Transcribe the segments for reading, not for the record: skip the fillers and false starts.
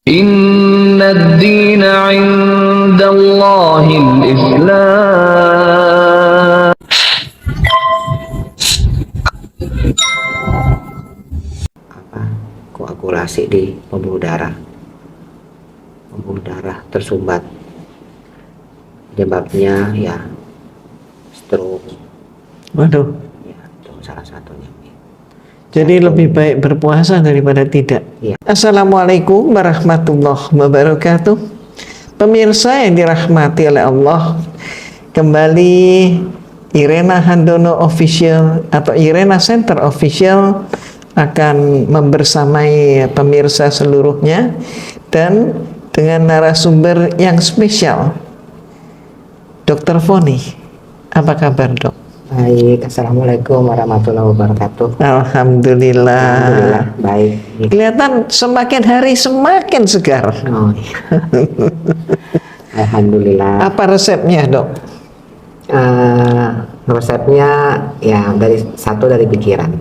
Inna ad-dina 'indallahil Islam. Koagulasi di pembuluh darah tersumbat, penyebabnya ya stroke. Waduh, Ya, itu salah satunya. jadi lebih baik berpuasa daripada tidak. Ya. Assalamualaikum warahmatullahi wabarakatuh. Pemirsa yang dirahmati oleh Allah, kembali Irena Handono Official atau Irena Center Official akan membersamai pemirsa seluruhnya dan dengan narasumber yang spesial, Dr. Foni. Apa kabar, Dok? Baik, assalamualaikum warahmatullahi wabarakatuh. Alhamdulillah. Baik. Kelihatan semakin hari semakin segar. Oh, iya. Alhamdulillah. Apa resepnya, Dok? Resepnya ya dari pikiran.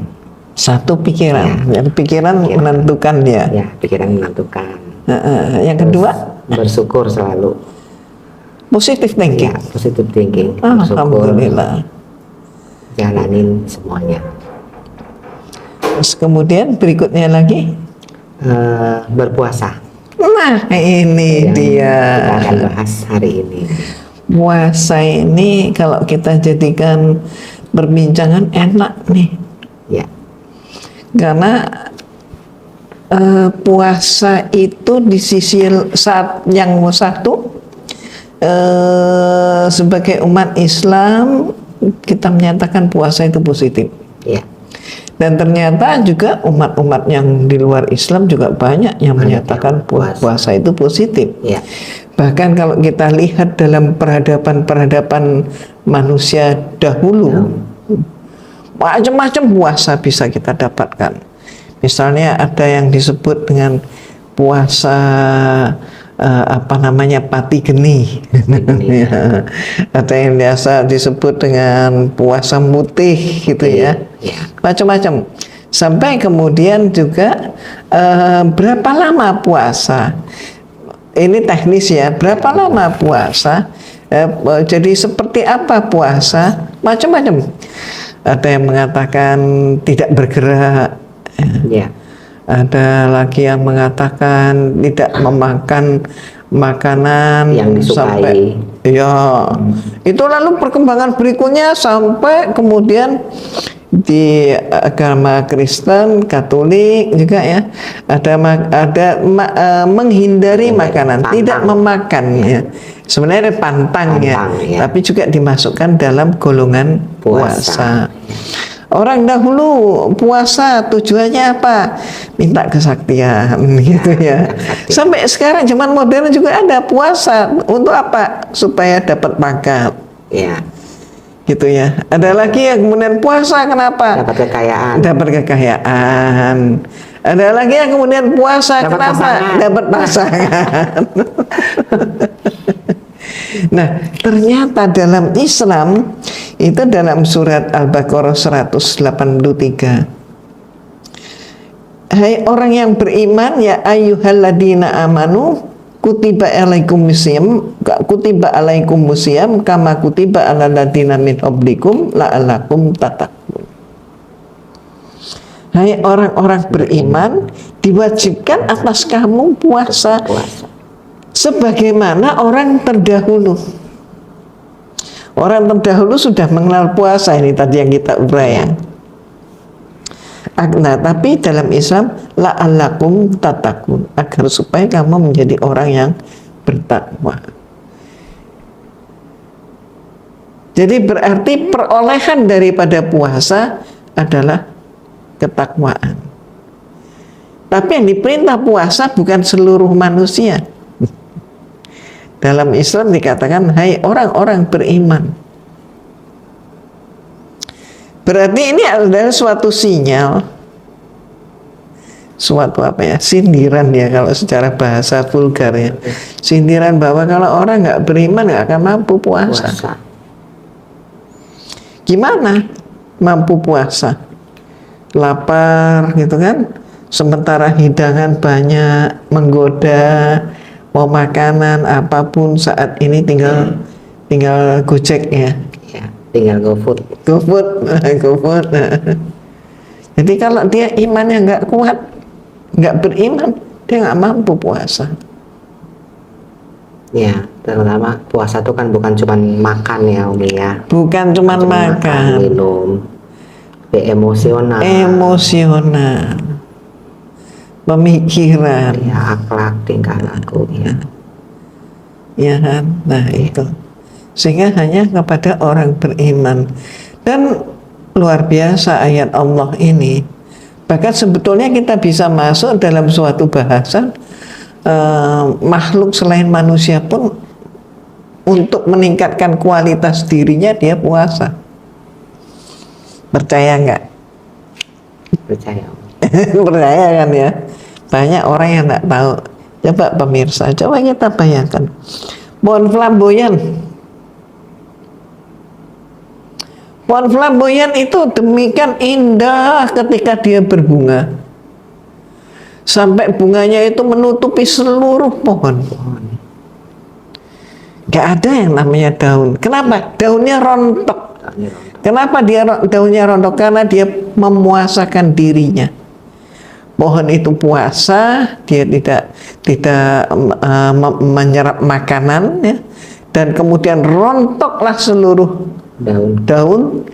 Satu pikiran. Jadi pikiran menentukan dia. Ya, pikiran menentukan. Yang kedua, bersyukur selalu. positive thinking. Ya, positive thinking. Bersyukur, Alhamdulillah. jalanin semuanya. Terus kemudian berikutnya lagi, berpuasa. nah ini Yang dia. kita akan bahas hari ini. Puasa ini kalau kita jadikan perbincangan enak nih. Ya. Karena puasa itu di sisi saat yang satu, sebagai umat Islam kita menyatakan puasa itu positif. Ya. Dan ternyata juga umat-umat yang di luar Islam juga banyak yang menyatakan puasa itu positif. Ya. Bahkan kalau kita lihat dalam peradaban manusia dahulu, macam-macam puasa bisa kita dapatkan. Misalnya ada yang disebut dengan puasa pati geni. Ya. Ada yang biasa disebut dengan puasa mutih gitu ya. Macam-macam. Sampai kemudian juga berapa lama puasa? Ini teknis ya. Berapa lama puasa? Jadi seperti apa puasa? Macam-macam. Ada yang mengatakan tidak bergerak. Ya. Ada lagi yang mengatakan tidak memakan makanan yang disukai. Itu lalu perkembangan berikutnya sampai kemudian di agama Kristen, Katolik juga ya, ada menghindari makanan, pantang. Tidak memakan ya. Sebenarnya pantang ya, tapi juga dimasukkan dalam golongan puasa. Orang dahulu puasa tujuannya apa? Minta kesaktian gitu ya. Sampai sekarang zaman modern juga ada puasa untuk apa? Supaya dapat pangkat. Ya. Gitu ya. Ada lagi yang kemudian puasa kenapa? Dapat kekayaan. Dapat kekayaan. Ada lagi yang kemudian puasa dapat kenapa? Pasangan. Dapat pasangan. Nah, ternyata dalam Islam itu dalam surat Al-Baqarah 183. Hai orang yang beriman, ya ayyuhalladzina amanu kutiba alaikum musyam kama kutiba alal ladzina min qablikum la'allakum tattaqun. Hai orang-orang beriman, diwajibkan atas kamu puasa. Sebagaimana orang terdahulu. Orang terdahulu sudah mengenal puasa, ini tadi yang kita uraikan. Nah, tapi dalam Islam la'allakum tattaqun, agar supaya kamu menjadi orang yang bertakwa. Jadi berarti perolehan daripada puasa adalah ketakwaan. Tapi yang diperintah puasa bukan seluruh manusia. Dalam Islam dikatakan, hai orang-orang beriman. Berarti ini adalah suatu sinyal, suatu sindiran ya kalau secara bahasa vulgar ya. Sindiran bahwa kalau orang nggak beriman nggak akan mampu puasa. Gimana mampu puasa? Lapar gitu kan? sementara hidangan banyak, menggoda, mau makanan apapun saat ini tinggal Gojek ya. Ya, tinggal GoFood. GoFood. Jadi kalau dia imannya nggak kuat, nggak beriman, dia nggak mampu puasa. Ya, terutama puasa itu kan bukan cuma makan ya Umi ya. Bukan cuma makan, minum, emosional. Emosional, pemikiran, ya, akhlak, tingkah laku ya. ya kan? Nah itu, sehingga hanya kepada orang beriman. Dan luar biasa ayat Allah ini. Bahkan sebetulnya kita bisa masuk dalam suatu bahasan makhluk selain manusia pun untuk meningkatkan kualitas dirinya dia puasa. Percaya nggak? Percaya. Percaya kan ya? Banyak orang yang nggak tahu. Coba pemirsa, coba kita bayangkan pohon flamboyan. Pohon flamboyan itu demikian indah ketika dia berbunga. Sampai bunganya itu menutupi seluruh pohon. Gak ada yang namanya daun. Kenapa? Daunnya rontok. Kenapa daunnya rontok? Karena dia memuasakan dirinya. Pohon itu puasa, dia tidak menyerap makanan, ya, dan kemudian rontoklah seluruh daun.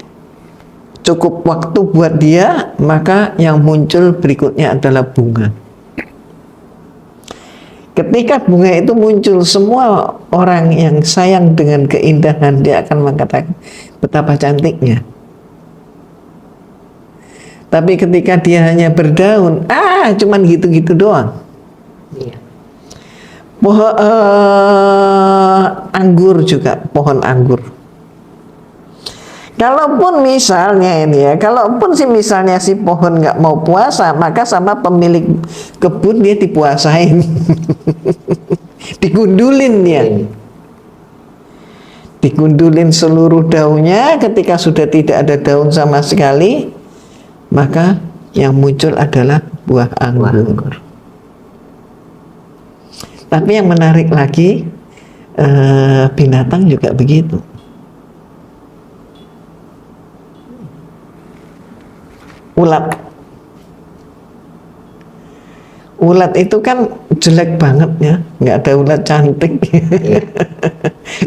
Cukup waktu buat dia, maka yang muncul berikutnya adalah bunga. Ketika bunga itu muncul, semua orang yang sayang dengan keindahan dia akan mengatakan betapa cantiknya. Tapi ketika dia hanya berdaun, cuman gitu-gitu doang. Iya. Pohon anggur juga, pohon anggur. Kalaupun misalnya ini ya, kalaupun misalnya si pohon nggak mau puasa, maka sama pemilik kebun dia dipuasain, digundulin dia, digundulin seluruh daunnya. Ketika sudah tidak ada daun sama sekali, maka yang muncul adalah buah anggur. Tapi yang menarik lagi, binatang juga begitu. Ulat itu kan jelek banget ya, nggak ada ulat cantik.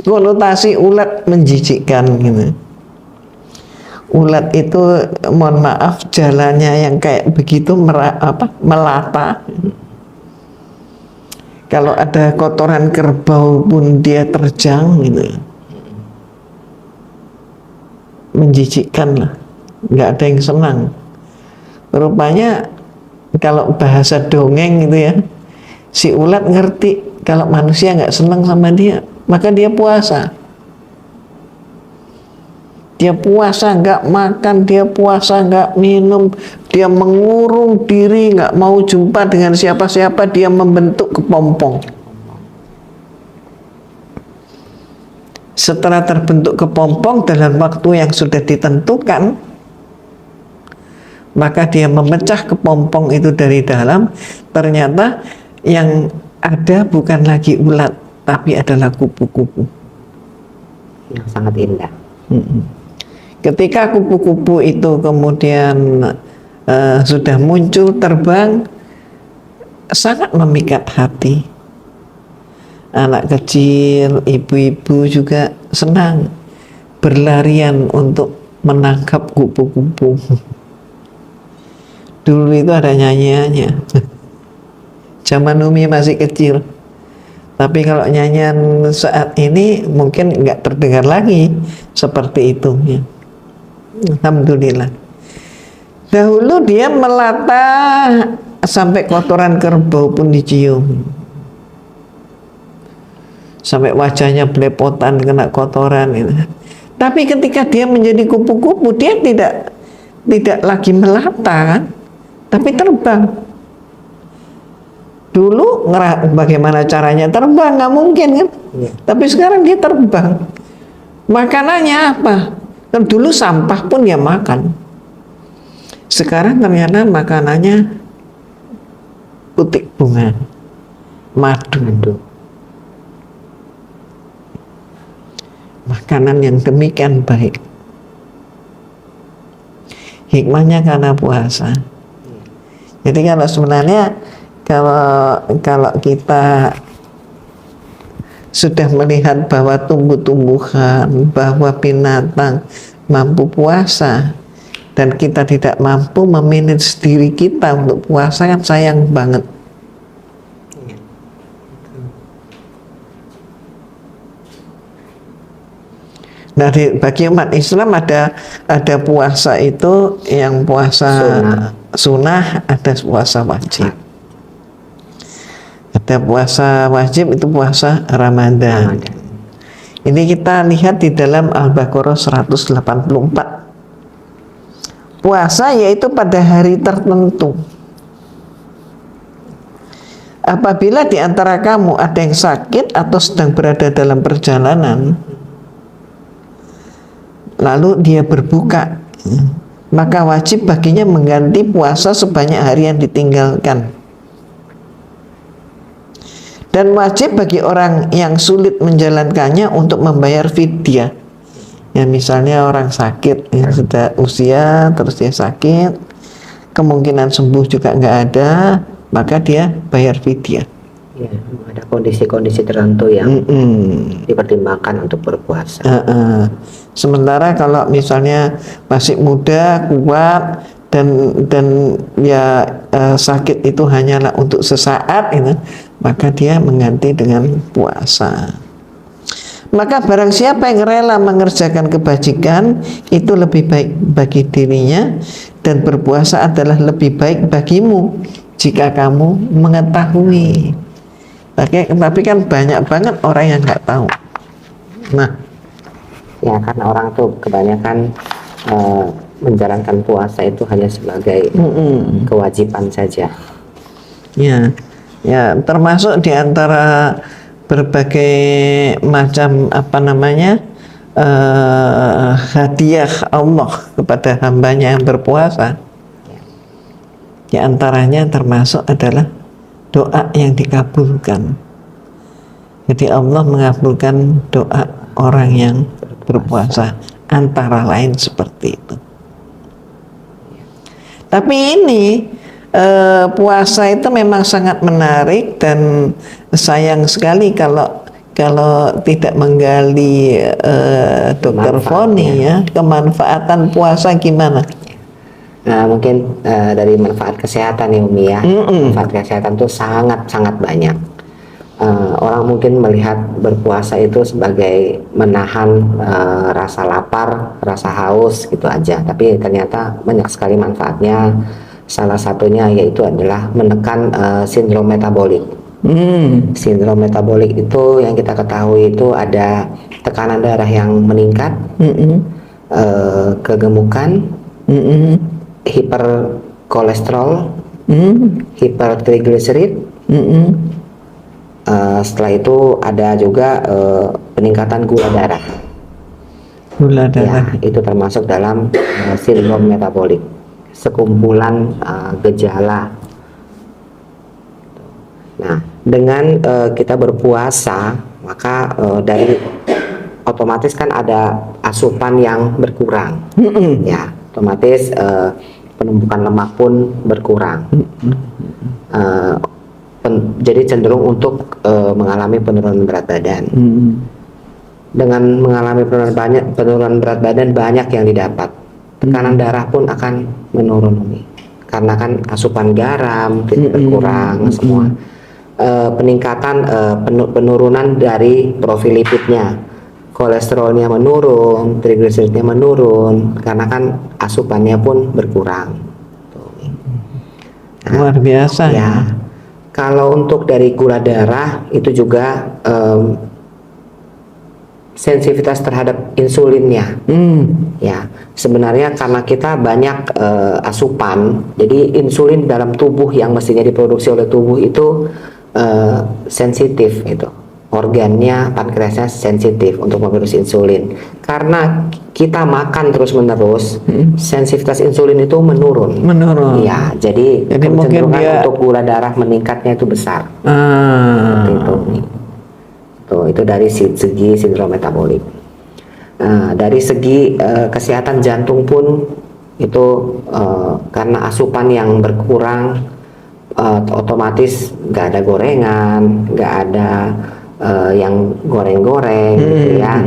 Konotasi ulat menjijikkan gitu. Ulat itu, mohon maaf, jalannya yang kayak begitu melata. Kalau ada kotoran kerbau pun dia terjang gitu. Menjijikkan lah, nggak ada yang senang. Rupanya kalau bahasa dongeng gitu ya, si ulat ngerti kalau manusia nggak senang sama dia, maka dia puasa. Dia puasa nggak makan, dia puasa nggak minum, dia mengurung diri, nggak mau jumpa dengan siapa-siapa, dia membentuk kepompong. Setelah terbentuk kepompong dalam waktu yang sudah ditentukan, maka dia memecah kepompong itu dari dalam. Ternyata yang ada bukan lagi ulat, tapi adalah kupu-kupu yang sangat indah. Ketika kupu-kupu itu kemudian sudah muncul terbang, sangat memikat hati. Anak kecil, ibu-ibu juga senang berlarian untuk menangkap kupu-kupu. Dulu itu ada nyanyiannya. Zaman Umi masih kecil. Tapi kalau nyanyian saat ini mungkin nggak terdengar lagi seperti itu. Ya. Alhamdulillah. Dahulu dia melata sampai kotoran kerbau pun dicium. Sampai wajahnya belepotan kena kotoran. Gitu. Tapi ketika dia menjadi kupu-kupu, dia tidak lagi melata kan? Tapi terbang. Dulu bagaimana caranya terbang? Nggak mungkin kan? Ya. Tapi sekarang dia terbang. Makanannya apa? Kan dulu sampah pun dia makan. Sekarang ternyata makanannya putik bunga, madu. Makanan yang demikian baik. Hikmahnya karena puasa. Jadi kalau sebenarnya kalau kita sudah melihat bahwa tumbuh-tumbuhan, bahwa binatang mampu puasa, dan kita tidak mampu memanage diri kita untuk puasa, kan sayang banget. Nah, bagi umat Islam ada puasa itu yang puasa sunnah, ada puasa wajib. Ada puasa wajib, itu puasa Ramadan. Ini kita lihat di dalam Al-Baqarah 184. Puasa yaitu pada hari tertentu. Apabila di antara kamu ada yang sakit atau sedang berada dalam perjalanan, lalu dia berbuka, maka wajib baginya mengganti puasa sebanyak hari yang ditinggalkan. Dan wajib bagi orang yang sulit menjalankannya untuk membayar fidyah. Ya, misalnya orang sakit, yang sudah usia, terus dia sakit, kemungkinan sembuh juga nggak ada, maka dia bayar fidyah. Ya, ada kondisi-kondisi tertentu yang dipertimbangkan untuk berpuasa. Sementara kalau misalnya masih muda, kuat, dan ya sakit itu hanyalah untuk sesaat, maka dia mengganti dengan puasa. Maka barang siapa yang rela mengerjakan kebajikan, itu lebih baik bagi dirinya, dan berpuasa adalah lebih baik bagimu jika kamu mengetahui. Tapi kan banyak banget orang yang nggak tahu. Nah, ya karena orang tuh kebanyakan menjalankan puasa itu hanya sebagai kewajiban saja. Ya, termasuk di antara berbagai macam hadiah Allah kepada hambanya yang berpuasa. Di antaranya termasuk adalah doa yang dikabulkan. Jadi Allah mengabulkan doa orang yang berpuasa, antara lain seperti itu. Tapi ini puasa itu memang sangat menarik, dan sayang sekali kalau tidak menggali Dr. Foni ya, kemanfaatan puasa gimana? Nah, mungkin dari manfaat kesehatan ya Umi ya. Manfaat kesehatan itu sangat banyak. Orang mungkin melihat berpuasa itu sebagai menahan rasa lapar, rasa haus gitu aja. Tapi ternyata banyak sekali manfaatnya. Salah satunya yaitu adalah menekan sindrom metabolik. Sindrom metabolik itu yang kita ketahui itu ada tekanan darah yang meningkat, kegemukan, hiperkolesterol, hipertrigliserid. Setelah itu ada juga peningkatan gula darah. Ya, itu termasuk dalam sindrom metabolik. Sekumpulan gejala. Nah, dengan kita berpuasa, maka dari otomatis kan ada asupan yang berkurang. Ya, otomatis penumpukan lemak pun berkurang. Jadi cenderung untuk mengalami penurunan berat badan. Dengan mengalami penurunan berat badan, banyak yang didapat. Tekanan darah pun akan menurun, karena kan asupan garam berkurang semua. Peningkatan penurunan dari profil lipidnya, kolesterolnya menurun, trigliseridnya menurun, karena kan asupannya pun berkurang. Nah, luar biasa ya. Kalau untuk dari gula darah itu juga sensitivitas terhadap insulinnya. Ya, sebenarnya karena kita banyak asupan, jadi insulin dalam tubuh yang mestinya diproduksi oleh tubuh itu sensitif itu. organnya, pankreasnya sensitif untuk memproduksi insulin. Karena kita makan terus-menerus, sensitivitas insulin itu menurun. Iya, jadi mungkin dia untuk gula darah meningkatnya itu besar. Seperti itu nih. Tuh, itu dari segi sindrom metabolik. Dari segi kesehatan jantung pun itu karena asupan yang berkurang, otomatis nggak ada gorengan, nggak ada yang goreng-goreng gitu ya,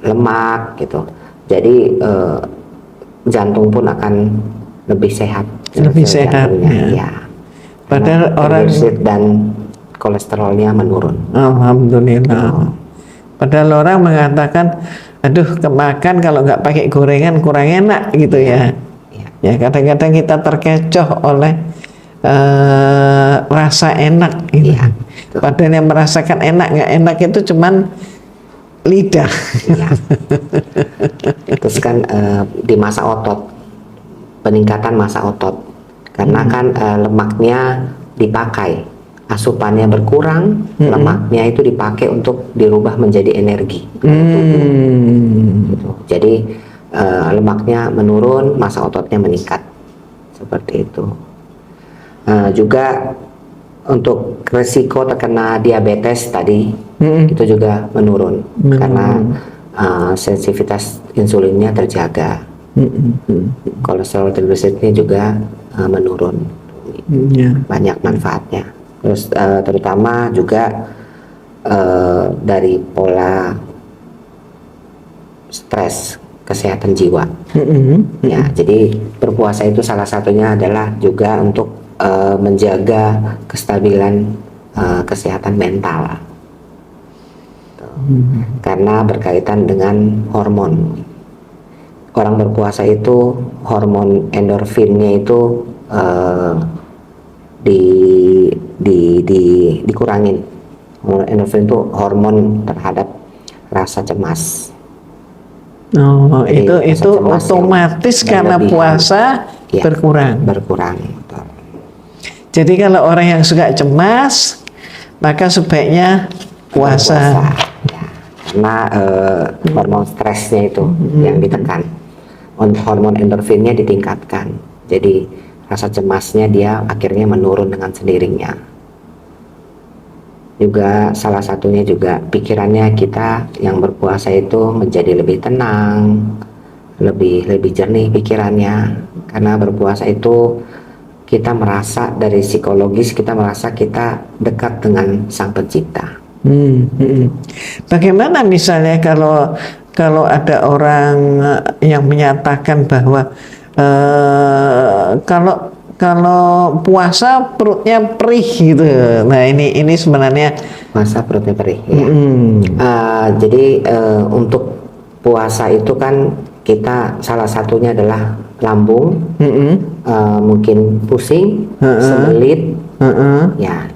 lemak gitu. Jadi jantung pun akan lebih sehat. Lebih sehat. Ya. Padahal orang dan kolesterolnya menurun. Alhamdulillah. Padahal orang mengatakan, aduh kemakan kalau nggak pakai gorengan kurang enak gitu ya. Ya kadang-kadang kita terkecoh oleh rasa enak gitu. Ya. Padahal yang merasakan enak nggak enak itu cuman lidah. Ya. Terus kan di masa otot, peningkatan masa otot, karena kan lemaknya dipakai, asupannya berkurang, lemaknya itu dipakai untuk dirubah menjadi energi. Gitu. Jadi lemaknya menurun, masa ototnya meningkat, seperti itu. Juga untuk resiko terkena diabetes tadi itu juga menurun karena sensitivitas insulinnya terjaga, kolesterol triglyceridnya juga menurun. Banyak manfaatnya. Terus terutama juga dari pola stres, kesehatan jiwa. Ya, jadi berpuasa itu salah satunya adalah juga untuk menjaga kestabilan kesehatan mental, karena berkaitan dengan hormon. Orang berpuasa itu hormon endorfinnya itu dikurangin. Hormon endorfin itu hormon terhadap rasa cemas. Jadi itu otomatis karena puasa berkurang. Jadi kalau orang yang suka cemas, maka sebaiknya puasa. Ya, karena hormon stresnya itu yang ditekan, hormon endorfinnya ditingkatkan. Jadi rasa cemasnya dia akhirnya menurun dengan sendirinya. Juga salah satunya juga pikirannya kita yang berpuasa itu menjadi lebih tenang, lebih jernih pikirannya, karena berpuasa itu kita merasa dari psikologis kita merasa kita dekat dengan Sang Pencipta. Bagaimana misalnya kalau ada orang yang menyatakan bahwa kalau puasa perutnya perih gitu. Nah ini sebenarnya puasa perutnya perih. Ya. Jadi untuk puasa itu kan kita salah satunya adalah lambung, mungkin pusing, sembelit, ya,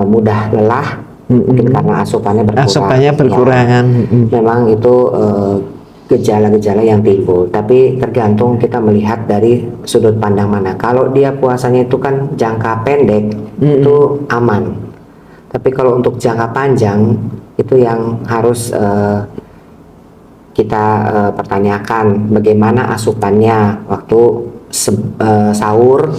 mudah lelah, mungkin karena asupannya berkurangan. Ya, memang itu gejala-gejala yang timbul, tapi tergantung kita melihat dari sudut pandang mana. Kalau dia puasanya itu kan jangka pendek, itu aman. Tapi kalau untuk jangka panjang, itu yang harus kita pertanyakan bagaimana asupannya waktu sahur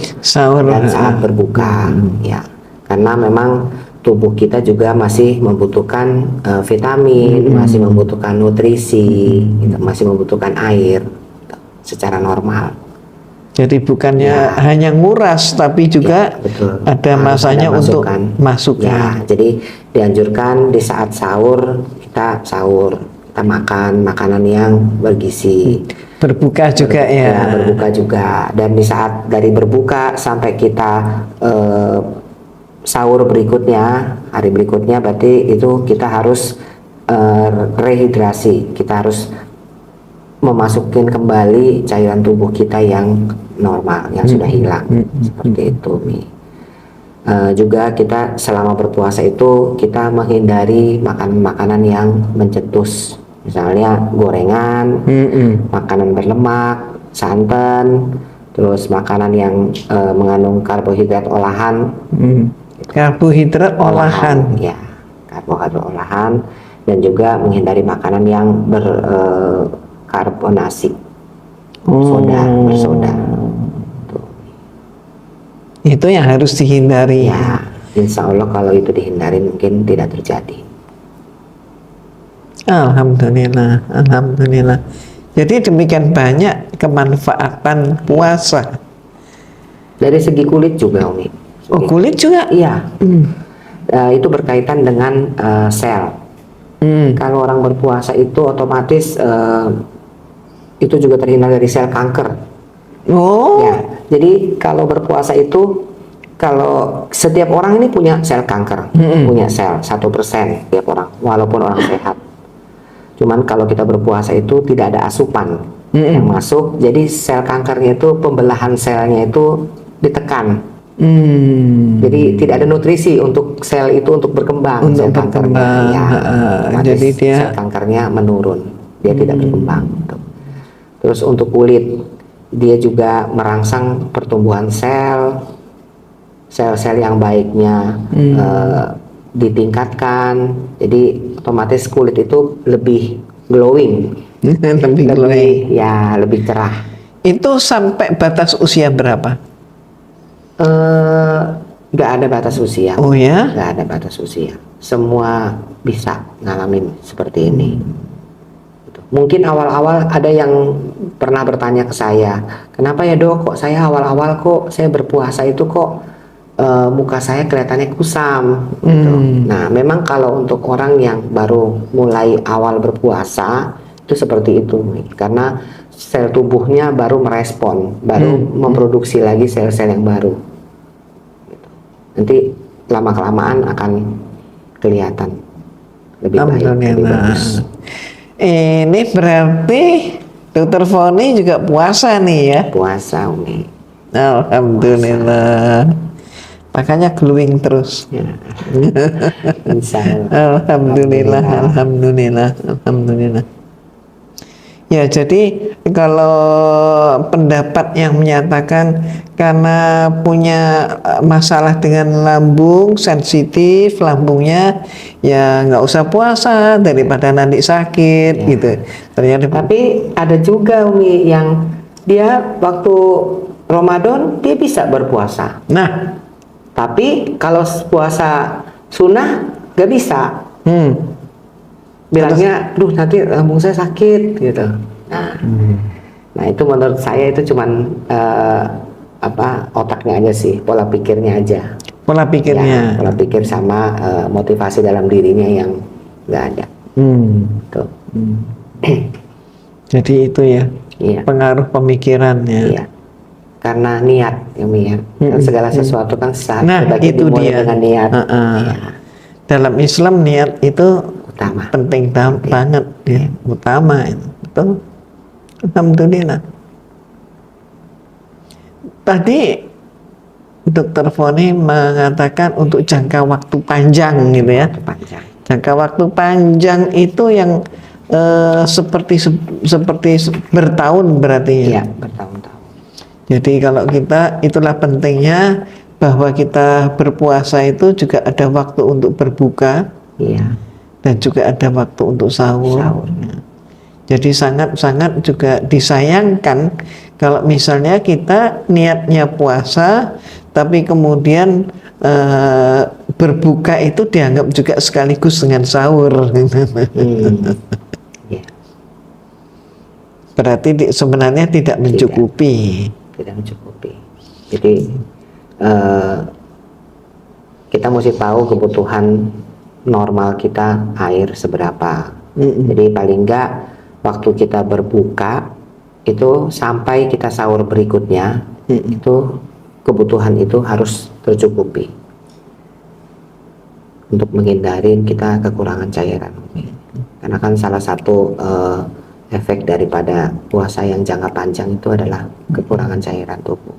dan saat berbuka, ya, karena memang tubuh kita juga masih membutuhkan vitamin, masih membutuhkan nutrisi, gitu, masih membutuhkan air secara normal. Jadi bukannya hanya nguras, tapi juga ada masanya untuk masukkan. Ya, jadi dianjurkan di saat sahur kita makan makanan yang bergizi. Berbuka juga ya. Berbuka juga. Dan di saat dari berbuka sampai kita sahur berikutnya, hari berikutnya, berarti itu kita harus rehidrasi. Kita harus memasukin kembali cairan tubuh kita yang normal, yang sudah hilang. Seperti itu, Mi. Juga kita selama berpuasa itu kita menghindari makanan-makanan yang mencetus. Misalnya gorengan, makanan berlemak, santan, terus makanan yang mengandung karbohidrat olahan. Karbohidrat olahan. Ya, olahan, dan juga menghindari makanan yang berkarbonasi, bersoda. Tuh. Itu yang harus dihindari. Ya, insya Allah kalau itu dihindari mungkin tidak terjadi. Alhamdulillah, alhamdulillah. Jadi demikian banyak kemanfaatan puasa. Dari segi kulit juga, Umi. Oh, kulit juga? Iya. Itu berkaitan dengan sel. Kalau orang berpuasa itu otomatis itu juga terhindar dari sel kanker. Oh. Ya, jadi kalau berpuasa itu, kalau setiap orang ini punya sel kanker, punya sel 1% setiap orang, walaupun orang sehat. Cuman kalau kita berpuasa itu tidak ada asupan yang masuk, jadi sel kankernya itu, pembelahan selnya itu ditekan. Jadi tidak ada nutrisi untuk sel itu untuk berkembang, Untuk sel kankernya. berkembang. Ya, Jadi dia sel kankernya menurun, dia tidak berkembang. Terus untuk kulit, dia juga merangsang pertumbuhan sel-sel yang baiknya ditingkatkan, jadi otomatis kulit itu lebih glowing, lebih cerah. Itu sampai batas usia berapa? Nggak ada batas usia. Oh ya? Nggak ada batas usia. Semua bisa ngalamin seperti ini. Mungkin awal-awal ada yang pernah bertanya ke saya, kenapa ya Dok, kok saya awal-awal kok saya berpuasa itu kok muka saya kelihatannya kusam gitu. Nah, memang kalau untuk orang yang baru mulai awal berpuasa itu seperti itu, karena sel tubuhnya baru merespon, baru memproduksi lagi sel-sel yang baru gitu. Nanti lama-kelamaan akan kelihatan lebih baik, lebih bagus. Ini berarti Dokter Foni juga puasa nih ya? Puasa, Umi. Alhamdulillah. Makanya glowing terus. Ya. Insya Allah. Alhamdulillah, alhamdulillah, alhamdulillah. Ya, jadi kalau pendapat yang menyatakan karena punya masalah dengan lambung, sensitif lambungnya, ya nggak usah puasa daripada nanti sakit, gitu. Ternyata Tapi ada juga, Umi, yang dia waktu Ramadan dia bisa berpuasa. Nah, Tapi kalau puasa sunnah nggak bisa. Bilangnya, duh nanti lambung saya sakit gitu. Nah itu menurut saya itu cuman otaknya aja sih, pola pikirnya aja. pola pikirnya. Ya, pola pikir sama motivasi dalam dirinya yang nggak ada. Tuh. Jadi itu ya, Iya. pengaruh pemikirannya. Iya. Karena niat, ya Mi, ya. Kan segala sesuatu kan Nah, itu dia. dengan niat. Iya. Dalam Islam niat itu Utama. penting banget, ya. Utama itu. Betul. Alhamdulillah. Tadi Dokter Foni mengatakan untuk jangka waktu panjang gitu ya. Panjang. Jangka waktu panjang itu yang seperti bertahun berarti ya. Iya, bertahun-tahun. Jadi kalau kita, itulah pentingnya bahwa kita berpuasa itu juga ada waktu untuk berbuka, Iya. dan juga ada waktu untuk sahur. Sahur. Jadi sangat-sangat juga disayangkan kalau misalnya kita niatnya puasa, tapi kemudian berbuka itu dianggap juga sekaligus dengan sahur. Iya. Berarti sebenarnya tidak mencukupi. Tidak mencukupi. Jadi kita mesti tahu kebutuhan normal kita air seberapa. Jadi paling enggak waktu kita berbuka itu sampai kita sahur berikutnya itu kebutuhan itu harus tercukupi untuk menghindari kita kekurangan cairan. Karena kan salah satu efek daripada puasa yang jangka panjang itu adalah kekurangan cairan tubuh.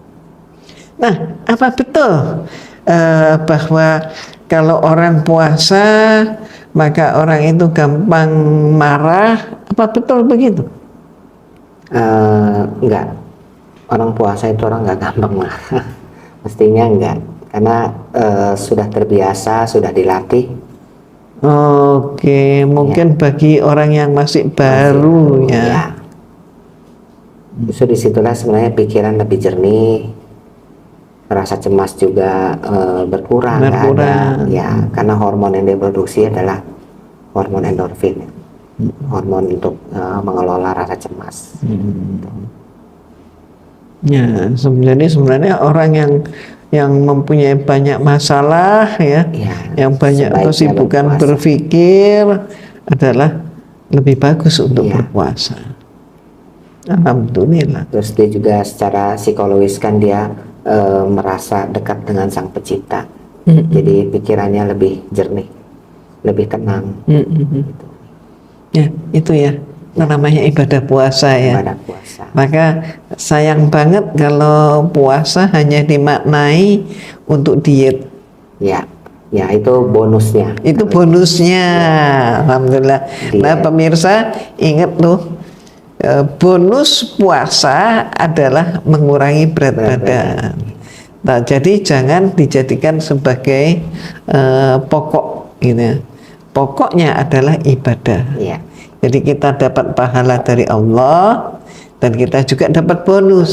Nah, apa betul bahwa kalau orang puasa maka orang itu gampang marah? Apa betul begitu? Enggak. Orang puasa itu orang nggak gampang marah. Mestinya enggak. Karena sudah terbiasa, sudah dilatih Oke, mungkin bagi orang yang masih baru ya. Ya. Justru disitulah sebenarnya pikiran lebih jernih, rasa cemas juga berkurang, nggak ada. Ya, karena hormon yang diproduksi adalah hormon endorfin, hormon untuk mengelola rasa cemas. Ya, sebenarnya orang yang mempunyai banyak masalah ya, yang banyak kesibukan berpikir adalah lebih bagus untuk berpuasa. Alhamdulillah. Terus dia juga secara psikologis kan dia merasa dekat dengan Sang Pencipta. Jadi pikirannya lebih jernih, lebih tenang. Gitu. Ya, itu ya. Namanya ibadah puasa ya. Ibadah puasa. Maka sayang banget kalau puasa hanya dimaknai untuk diet. Ya, ya itu bonusnya. Itu bonusnya, alhamdulillah. Diet. Nah pemirsa ingat tuh, bonus puasa adalah mengurangi berat badan. Nah, jadi jangan dijadikan sebagai pokok, gitu ya. Pokoknya adalah ibadah. Ya. Jadi kita dapat pahala dari Allah dan kita juga dapat bonus.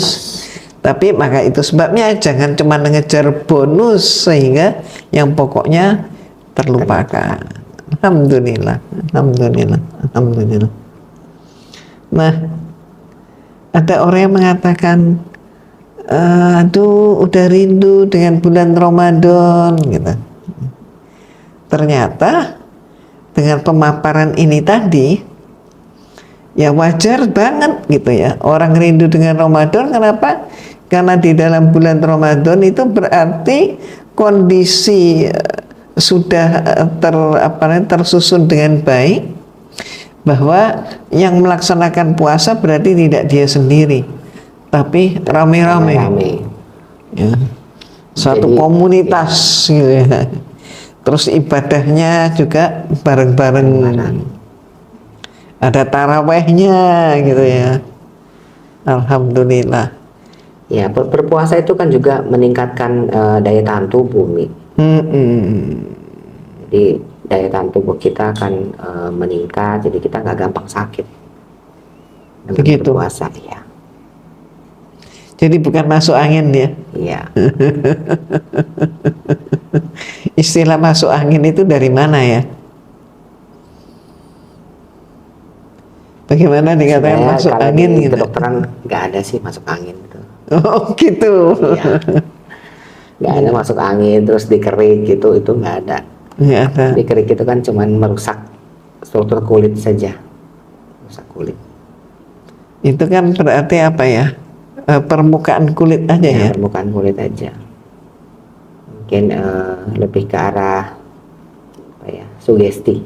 Tapi maka itu sebabnya jangan cuma mengejar bonus sehingga yang pokoknya terlupakan. Alhamdulillah, alhamdulillah, alhamdulillah. Nah, ada orang yang mengatakan, aduh, udah rindu dengan bulan Ramadan, gitu. Ternyata dengan pemaparan ini tadi, ya wajar banget gitu ya. Orang rindu dengan Ramadan, kenapa? Karena di dalam bulan Ramadan itu berarti kondisi sudah tersusun dengan baik, bahwa yang melaksanakan puasa berarti tidak dia sendiri, tapi rame-rame. Ya. Satu komunitas gitu ya. Terus ibadahnya juga bareng-bareng. Ada tarawehnya gitu ya. Alhamdulillah. Ya, berpuasa itu kan juga meningkatkan daya tahan tubuh, Mi. Jadi daya tahan tubuh kita akan meningkat, jadi kita nggak gampang sakit dengan begitu. berpuasa, ya. Jadi bukan masuk angin ya. Iya. Istilah masuk angin itu dari mana ya? Bagaimana dikatakan masuk angin di gitu? kedokteran nggak ada sih masuk angin gitu. Oh gitu. Iya. Nggak ada masuk angin terus dikerik gitu, itu nggak ada. Nggak ada. Dikerik itu kan cuman merusak struktur kulit saja, rusak kulit. Itu kan berarti apa ya? Permukaan kulit aja ya? Permukaan kulit aja. Mungkin lebih ke arah apa ya, sugesti.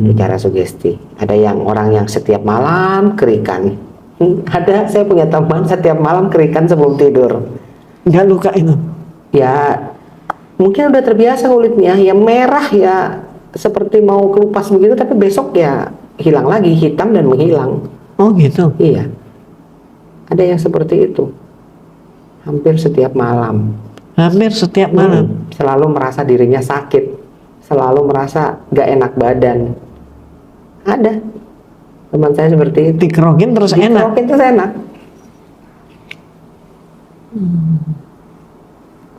Bicara sugesti. Ada yang orang yang setiap malam kerikan. Ada, saya punya teman setiap malam kerikan sebelum tidur. Nggak luka itu? Ya mungkin udah terbiasa kulitnya, ya merah ya seperti mau kelupas begitu, tapi besok ya hilang lagi, hitam dan menghilang. Oh gitu? Iya. Ada yang seperti itu. Hampir setiap malam. Hampir setiap malam? Selalu merasa dirinya sakit. Selalu merasa gak enak badan. Ada. Teman saya seperti itu. Dikerokin terus enak? Dikerokin terus enak.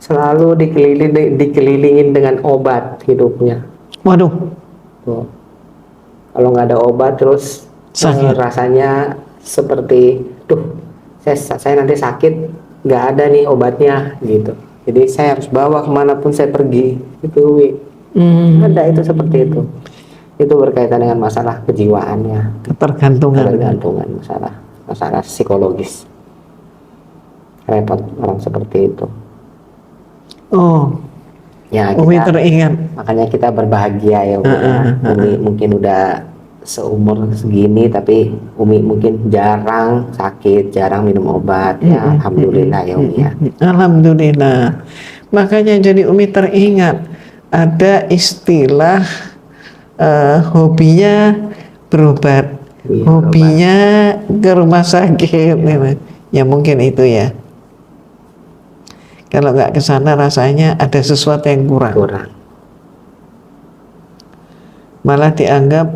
Selalu dikelilingin dengan obat hidupnya. Waduh. Tuh. Kalau nggak ada obat terus rasanya seperti, saya nanti sakit, nggak ada nih obatnya gitu. Jadi saya harus bawa kemanapun saya pergi. Itu ada itu seperti itu. Itu berkaitan dengan masalah kejiwaannya, ketergantungan, masalah psikologis. Repot orang seperti itu. Oh, ya Umi teringat. Makanya kita berbahagia ya, Umi. Umi mungkin udah seumur segini, tapi Umi mungkin jarang sakit, jarang minum obat. Ya, alhamdulillah ya Umi ya. Alhamdulillah. Makanya jadi Umi teringat ada istilah hobinya berobat, hobinya ke rumah sakit. Ya mungkin itu ya. Kalau nggak ke sana rasanya ada sesuatu yang kurang. malah dianggap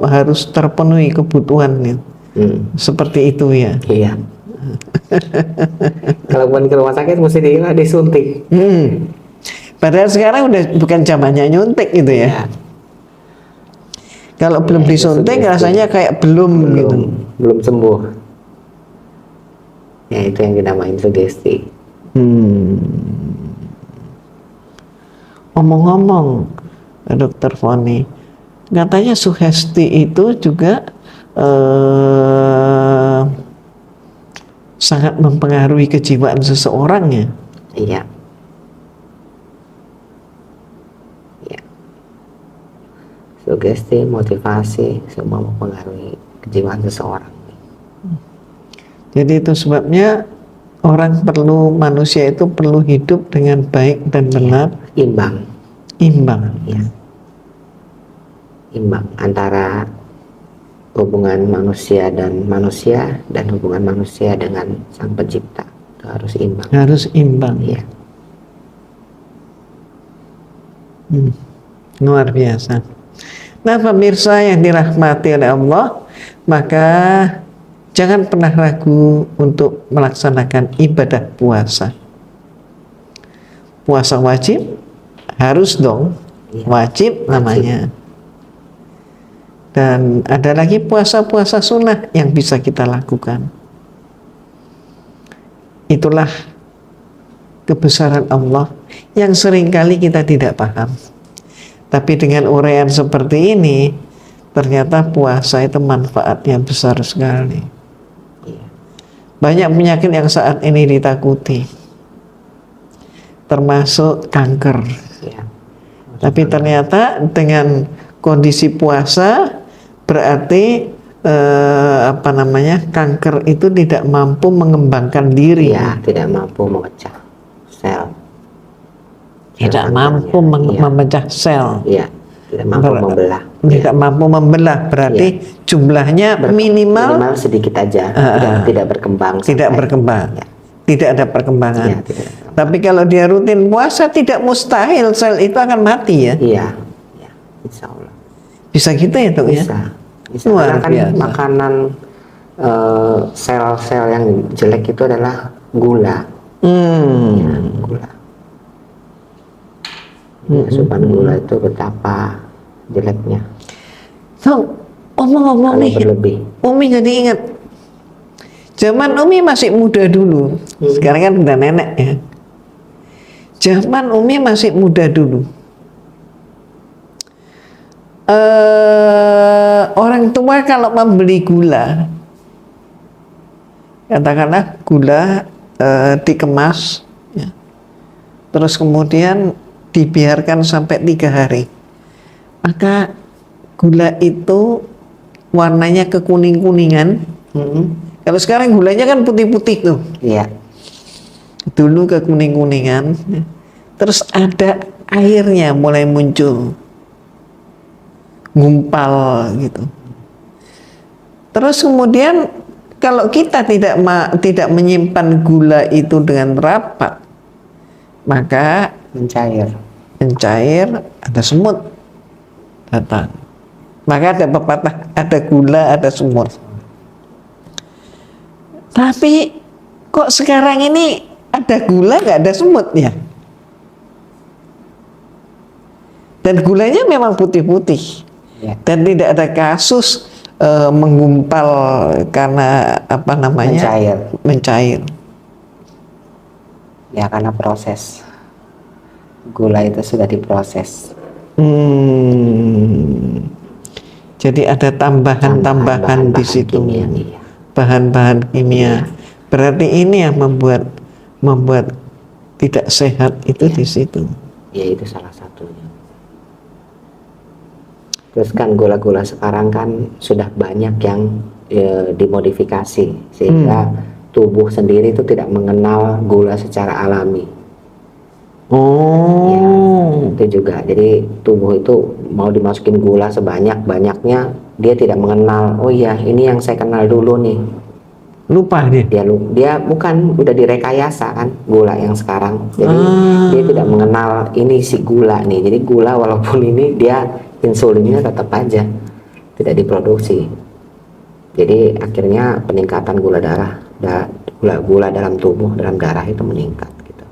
harus terpenuhi kebutuhan seperti itu ya. Iya. Kalau bukan ke rumah sakit mesti disuntik. Padahal sekarang udah bukan zamannya nyuntik gitu ya. Iya. Kalau belum disuntik rasanya kayak belum gitu. Belum sembuh. Ya itu yang dinamain sugesti. Omong-omong, Dokter Foni, katanya sugesti itu juga sangat mempengaruhi kejiwaan seseorang ya. Iya. Iya. Sugesti, motivasi, semua mempengaruhi kejiwaan seseorang. Jadi itu sebabnya manusia itu perlu hidup dengan baik dan benar. Imbang. Ya. Imbang antara hubungan manusia dan hubungan manusia dengan Sang Pencipta itu harus imbang. Harus imbang. Iya. Luar biasa. Nah, pemirsa yang dirahmati oleh Allah, maka jangan pernah ragu untuk melaksanakan ibadah puasa. Puasa wajib, harus dong, wajib namanya. Dan ada lagi puasa-puasa sunnah yang bisa kita lakukan. Itulah kebesaran Allah yang seringkali kita tidak paham. Tapi dengan uraian seperti ini, ternyata puasa itu manfaatnya besar sekali. Banyak penyakit yang saat ini ditakuti, termasuk kanker. Tapi ternyata dengan kondisi puasa berarti kanker itu tidak mampu mengembangkan diri. Ya, tidak mampu memecah sel. Tidak mampu memecah sel. Iya, tidak mampu membelah. Tidak mampu membelah berarti jumlahnya minimal sedikit aja, tidak berkembang. Tidak berkembang. Ya. Tidak ada perkembangan. Ya, tidak. Tapi kalau dia rutin puasa tidak mustahil sel itu akan mati ya. Iya. Ya, insya Allah. Bisa gitu ya Dok ya? Bisa. Karena kan makanan sel-sel yang jelek itu adalah gula. Ya, gula. Asupan gula itu betapa jeleknya. So, omong-omong nih, berlebih. Umi jadi ingat zaman Umi masih muda dulu. Sekarang kan udah nenek ya. Zaman Umi masih muda dulu. Orang tua kalau membeli gula, katakanlah gula dikemas, ya, terus kemudian dibiarkan sampai 3 hari, maka gula itu warnanya kekuning-kuningan. Kalau sekarang gulanya kan putih-putih tuh. Iya. Dulu kekuning-kuningan, terus ada airnya mulai muncul, gumpal gitu. Terus kemudian kalau kita tidak menyimpan gula itu dengan rapat, maka mencair, ada semut datang. Maka ada pepatah, ada gula, ada semut. Tapi kok sekarang ini ada gula, nggak ada semut ya? Dan gulanya memang putih-putih, dan tidak ada kasus menggumpal karena mencair. Ya karena proses gula itu sudah diproses. Jadi ada tambahan-tambahan di situ, bahan-bahan kimia. Berarti ini yang membuat tidak sehat itu di situ. Ya itu salah satunya. Terus kan gula-gula sekarang kan sudah banyak yang dimodifikasi sehingga tubuh sendiri itu tidak mengenal gula secara alami. Ya, itu juga. Jadi tubuh itu mau dimasukin gula sebanyak-banyaknya, dia tidak mengenal. Oh iya, ini yang saya kenal dulu nih. Lupa dia. Dia bukan, udah direkayasa kan gula yang sekarang. Jadi dia tidak mengenal ini si gula nih. Jadi gula walaupun ini dia insulinnya tetap aja tidak diproduksi. Jadi akhirnya peningkatan gula darah, gula dalam tubuh, dalam darah itu meningkat gitu.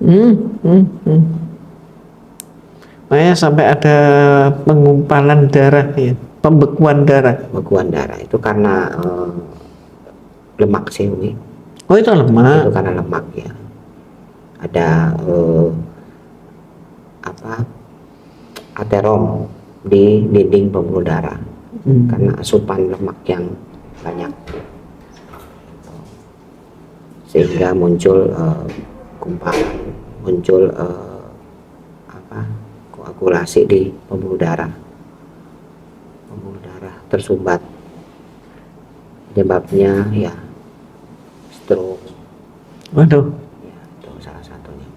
Makanya sampai ada penggumpalan darah ya, pembekuan darah. Pembekuan darah itu karena lemak sih, Umi. Oh, itu lemak. Itu karena lemak ya. Ada aterom di dinding pembuluh darah karena asupan lemak yang banyak, sehingga muncul gumpalan, muncul koagulasi di pembuluh darah tersumbat, penyebabnya ya stroke. Waduh. Ya, itu salah satunya.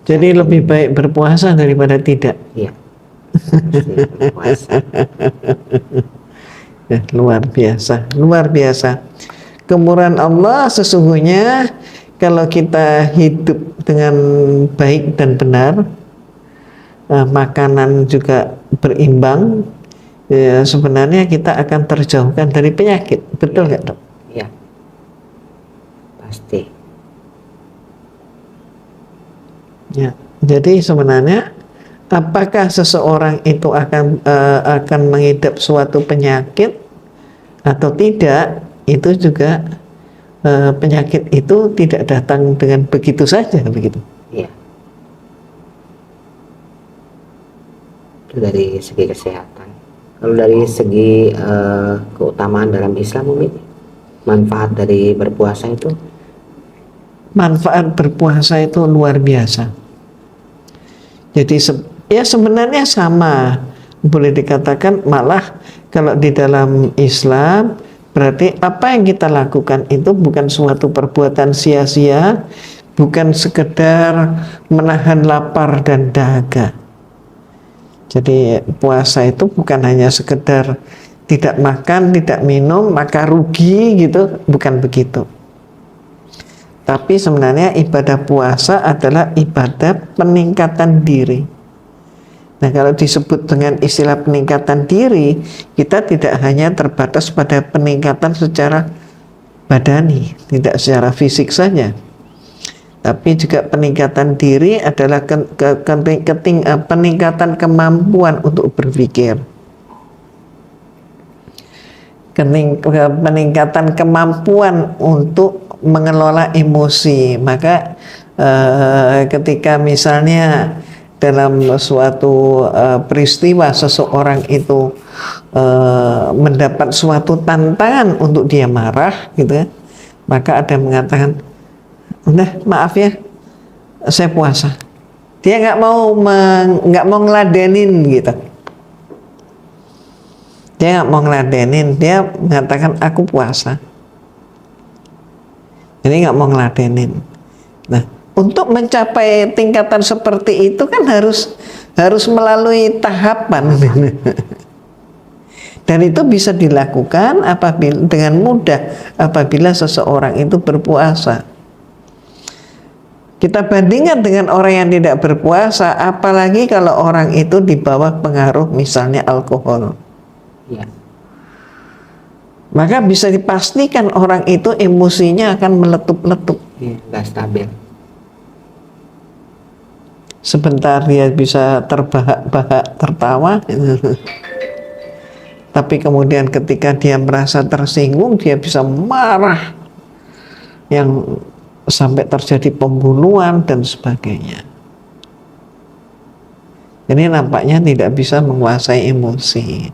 Jadi lebih baik berpuasa daripada tidak. Iya. Berpuasa. Luar biasa. Kemurahan Allah sesungguhnya kalau kita hidup dengan baik dan benar, makanan juga berimbang, ya, sebenarnya kita akan terjauhkan dari penyakit. Betul nggak, Dok? Iya, pasti. Ya, jadi sebenarnya apakah seseorang itu akan mengidap suatu penyakit atau tidak, itu juga penyakit itu tidak datang dengan begitu saja, begitu. Iya. Itu dari segi kesehatan. Kalau dari segi keutamaan dalam Islam, Umi, manfaat dari berpuasa itu? Manfaat berpuasa itu luar biasa. Jadi ya sebenarnya sama, boleh dikatakan malah kalau di dalam Islam berarti apa yang kita lakukan itu bukan suatu perbuatan sia-sia, bukan sekedar menahan lapar dan dahaga. Jadi puasa itu bukan hanya sekedar tidak makan, tidak minum, maka rugi gitu, bukan begitu. Tapi sebenarnya ibadah puasa adalah ibadah peningkatan diri. Nah, kalau disebut dengan istilah peningkatan diri, kita tidak hanya terbatas pada peningkatan secara badani, tidak secara fisik saja. Tapi juga peningkatan diri adalah peningkatan kemampuan untuk berpikir. Peningkatan kemampuan untuk mengelola emosi. Maka ketika misalnya dalam suatu peristiwa seseorang itu mendapat suatu tantangan untuk dia marah gitu ya, maka ada yang mengatakan, udah maaf ya, saya puasa. Dia nggak mau ngeladenin gitu. Dia nggak mau ngeladenin, dia mengatakan aku puasa. Jadi nggak mau ngeladenin. Nah, untuk mencapai tingkatan seperti itu kan harus melalui tahapan. Dan itu bisa dilakukan dengan mudah apabila seseorang itu berpuasa. Kita bandingkan dengan orang yang tidak berpuasa, apalagi kalau orang itu di bawah pengaruh misalnya alkohol. Ya. Maka bisa dipastikan orang itu emosinya akan meletup-letup. Ya, nggak stabil. Sebentar dia bisa terbahak-bahak tertawa. Tapi kemudian ketika dia merasa tersinggung, dia bisa marah. Yang sampai terjadi pembunuhan dan sebagainya. Jadi nampaknya tidak bisa menguasai emosi.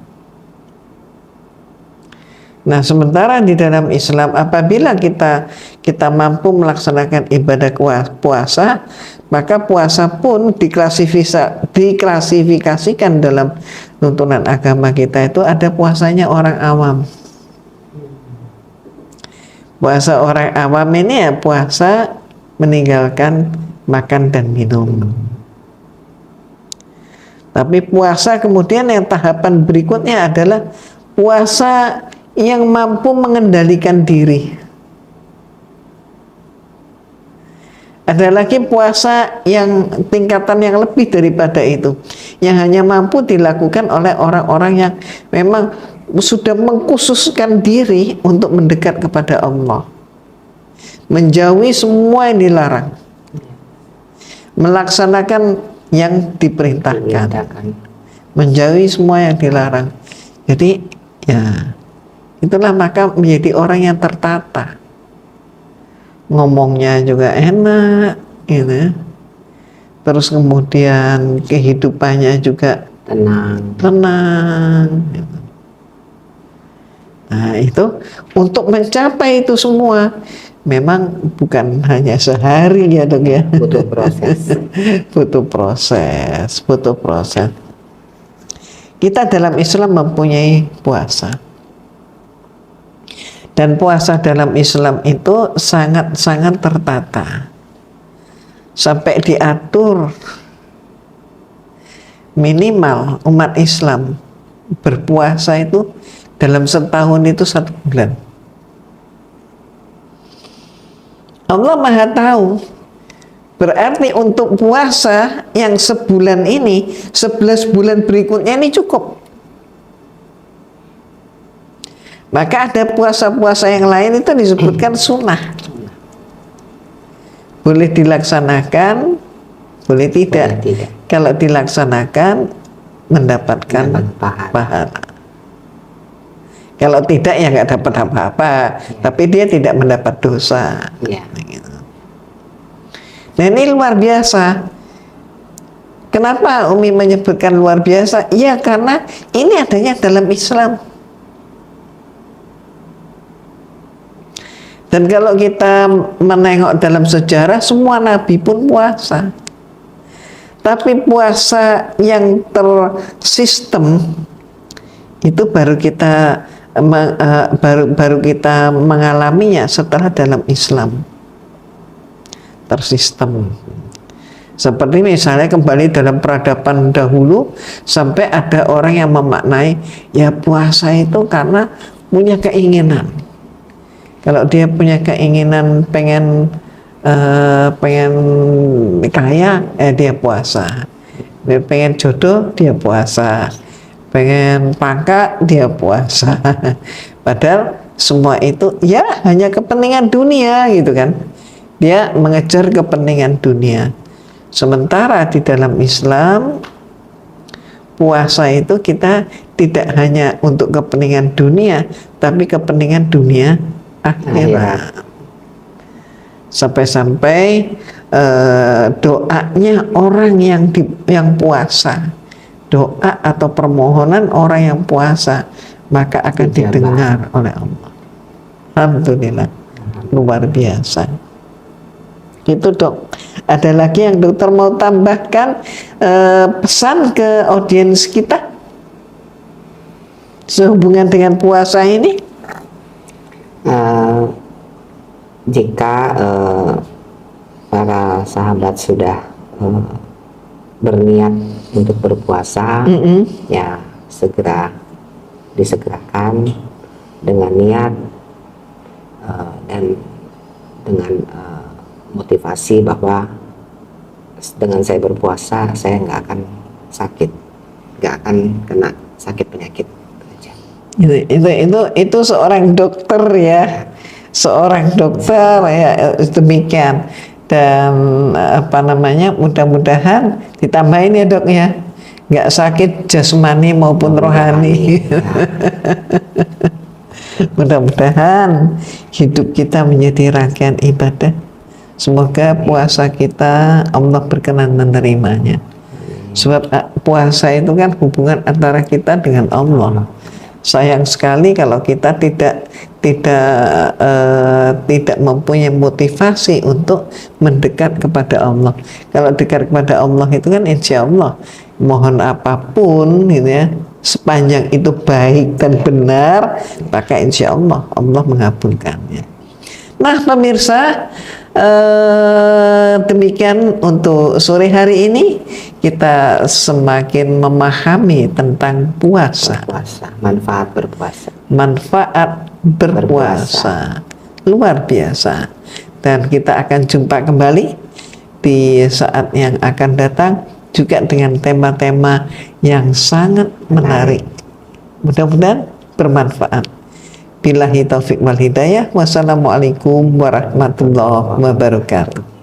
Nah, sementara di dalam Islam apabila kita mampu melaksanakan ibadah puasa, maka puasa pun diklasifikasikan dalam tuntunan agama kita itu ada puasanya orang awam. Puasa orang awam ini ya puasa meninggalkan makan dan minum. Tapi puasa kemudian yang tahapan berikutnya adalah puasa yang mampu mengendalikan diri. Ada lagi puasa yang tingkatan yang lebih daripada itu, yang hanya mampu dilakukan oleh orang-orang yang memang sudah mengkhususkan diri untuk mendekat kepada Allah, menjauhi semua yang dilarang, melaksanakan yang diperintahkan, menjauhi semua yang dilarang. Jadi ya itulah maka menjadi orang yang tertata, ngomongnya juga enak gitu, terus kemudian kehidupannya juga tenang gitu. Nah itu untuk mencapai itu semua memang bukan hanya sehari ya dok ya, butuh proses. butuh proses. Kita dalam Islam mempunyai puasa, dan puasa dalam Islam itu sangat-sangat tertata, sampai diatur minimal umat Islam berpuasa itu dalam setahun itu 1 bulan. Allah Maha tahu, berarti untuk puasa yang sebulan ini, 11 bulan berikutnya ini cukup. Maka ada puasa-puasa yang lain itu disebutkan sunnah, boleh dilaksanakan, boleh tidak. Kalau dilaksanakan mendapatkan pahala. Kalau tidak ya nggak dapat apa-apa, tapi dia tidak mendapat dosa. Nah ini luar biasa. Kenapa Umi menyebutkan luar biasa? Ya karena ini adanya dalam Islam. Dan kalau kita menengok dalam sejarah, semua nabi pun puasa. Tapi puasa yang tersistem itu baru kita mengalaminya setelah dalam Islam tersistem. Seperti misalnya kembali dalam peradaban dahulu, sampai ada orang yang memaknai ya puasa itu karena punya keinginan. Kalau dia punya keinginan pengen kaya, dia puasa. Dia pengen jodoh, dia puasa. Pengen pangkat, dia puasa. Padahal semua itu ya hanya kepentingan dunia gitu kan. Dia mengejar kepentingan dunia. Sementara di dalam Islam, puasa itu kita tidak hanya untuk kepentingan dunia, tapi kepentingan dunia akhirat. Sampai-sampai doanya orang yang puasa, doa atau permohonan orang yang puasa, maka akan didengar oleh Allah. Alhamdulillah, luar biasa. Itu dok. Ada lagi yang dokter mau tambahkan pesan ke audiens kita sehubungan dengan puasa ini? Jika para sahabat sudah berniat untuk berpuasa, ya segera disegerakan dengan niat dan dengan motivasi bahwa dengan saya berpuasa saya nggak akan sakit, nggak akan kena sakit penyakit. Itu seorang dokter ya, seorang dokter ya, demikian. Dan mudah-mudahan ditambahin ya dok ya, nggak sakit jasmani maupun rohani. Mudah-mudahan hidup kita menjadi rangkaian ibadah. Semoga puasa kita Allah berkenan menerimanya. Sebab puasa itu kan hubungan antara kita dengan Allah. Sayang sekali kalau kita tidak mempunyai motivasi untuk mendekat kepada Allah. Kalau dekat kepada Allah itu kan insya Allah mohon apapun gitu ya, sepanjang itu baik dan benar, maka insya Allah Allah mengabulkannya. Nah pemirsa, demikian untuk sore hari ini, kita semakin memahami tentang puasa. Manfaat berpuasa. Manfaat berpuasa luar biasa. Dan kita akan jumpa kembali di saat yang akan datang juga dengan tema-tema yang sangat menarik. Mudah-mudahan bermanfaat. Billahi taufik wal hidayah. Wassalamualaikum warahmatullahi wabarakatuh.